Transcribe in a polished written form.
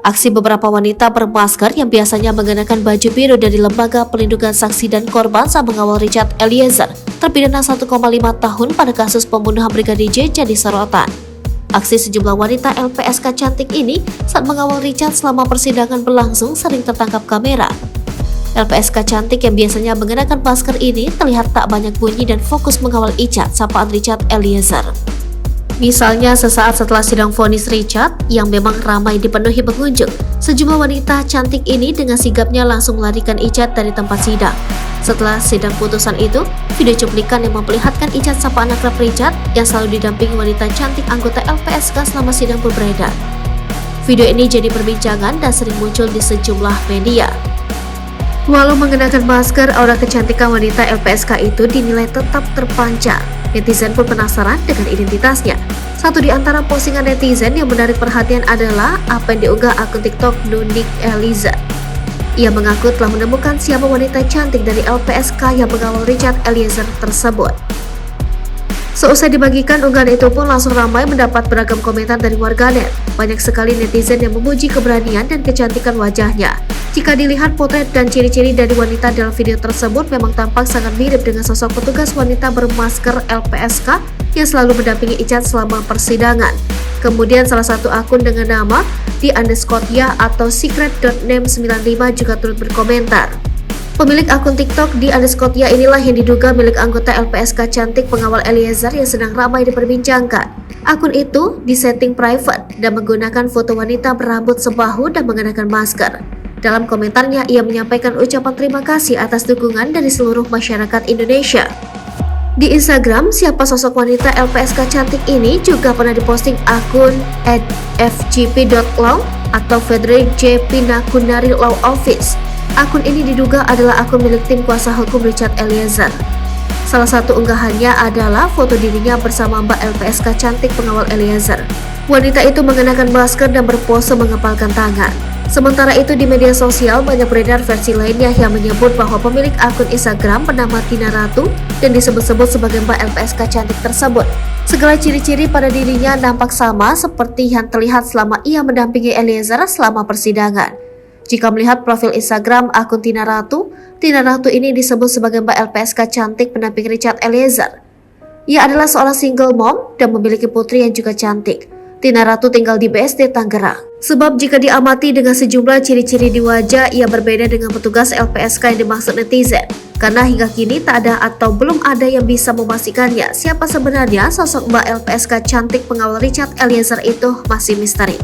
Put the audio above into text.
Aksi beberapa wanita bermasker yang biasanya mengenakan baju biru dari Lembaga Pelindungan Saksi dan Korban saat mengawal Richard Eliezer, terpidana 1,5 tahun pada kasus pembunuhan Brigadir J jadi sorotan. Aksi sejumlah wanita LPSK cantik ini saat mengawal Richard selama persidangan berlangsung sering tertangkap kamera. LPSK cantik yang biasanya mengenakan masker ini terlihat tak banyak bunyi dan fokus mengawal Icat sapaan Richard Eliezer. Misalnya sesaat setelah sidang vonis Richard yang memang ramai dipenuhi pengunjung, sejumlah wanita cantik ini dengan sigapnya langsung melarikan Icat dari tempat sidang. Setelah sidang putusan itu, video cuplikan yang memperlihatkan Icat sapaan akrab Richard yang selalu didampingi wanita cantik anggota LPSK selama sidang pun beredar. Video ini jadi perbincangan dan sering muncul di sejumlah media. Walau mengenakan masker, aura kecantikan wanita LPSK itu dinilai tetap terpancar. Netizen pun penasaran dengan identitasnya. Satu di antara postingan netizen yang menarik perhatian adalah apa yang diunggah akun TikTok Nunik Eliza. Ia mengaku telah menemukan siapa wanita cantik dari LPSK yang mengawal Richard Eliezer tersebut. Seusai dibagikan, unggahan itu pun langsung ramai mendapat beragam komentar dari warganet. Banyak sekali netizen yang memuji keberanian dan kecantikan wajahnya. Jika dilihat potret dan ciri-ciri dari wanita dalam video tersebut memang tampak sangat mirip dengan sosok petugas wanita bermasker LPSK yang selalu mendampingi Icat selama persidangan. Kemudian salah satu akun dengan nama _ya atau secret.name95 juga turut berkomentar. Pemilik akun TikTok _ya inilah yang diduga milik anggota LPSK cantik pengawal Eliezer yang sedang ramai diperbincangkan. Akun itu disetting private dan menggunakan foto wanita berambut sebahu dan mengenakan masker. Dalam komentarnya, ia menyampaikan ucapan terima kasih atas dukungan dari seluruh masyarakat Indonesia. Di Instagram, siapa sosok wanita LPSK cantik ini juga pernah diposting akun @fgp.law atau Frederick J. Pinakunari Law Office. Akun ini diduga adalah akun milik tim kuasa hukum Richard Eliezer. Salah satu unggahannya adalah foto dirinya bersama Mbak LPSK cantik pengawal Eliezer. Wanita itu mengenakan masker dan berpose mengepalkan tangan. Sementara itu di media sosial banyak beredar versi lainnya yang menyebut bahwa pemilik akun Instagram bernama Tina Ratu dan disebut-sebut sebagai Mbak LPSK cantik tersebut. Segala ciri-ciri pada dirinya nampak sama seperti yang terlihat selama ia mendampingi Eliezer selama persidangan. Jika melihat profil Instagram akun Tina Ratu ini disebut sebagai Mbak LPSK cantik pendamping Richard Eliezer. Ia adalah seorang single mom dan memiliki putri yang juga cantik. Tina Ratu tinggal di BSD Tangerang. Sebab jika diamati dengan sejumlah ciri-ciri di wajah, ia berbeda dengan petugas LPSK yang dimaksud netizen. Karena hingga kini tak ada atau belum ada yang bisa memastikannya siapa sebenarnya sosok Mbak LPSK cantik pengawal Richard Eliezer itu masih misteri.